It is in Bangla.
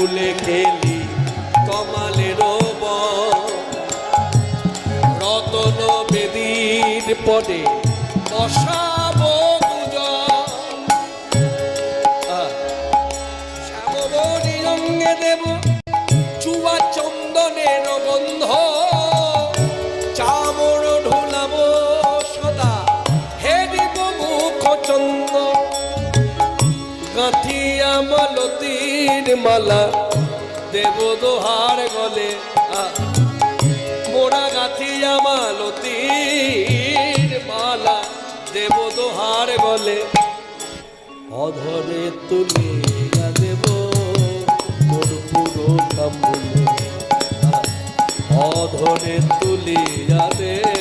কুলে খেলি কমালের রতন বেদীর পদে বসাবো শ্যামবনী রঙে দেব চুয়া চন্দনের গন্ধ চামর ঢোলাবো সদা হেরিব মুখ চন্দন গাঁথিয়া মালতীর মালা দেব দোহার গলে মোরা গাঁথিয়া মালতীর মালা দেব দোহার গলে অধরে তুলিয়া দেব মোর পুরো কামলে অধরে তুলিয়া দেব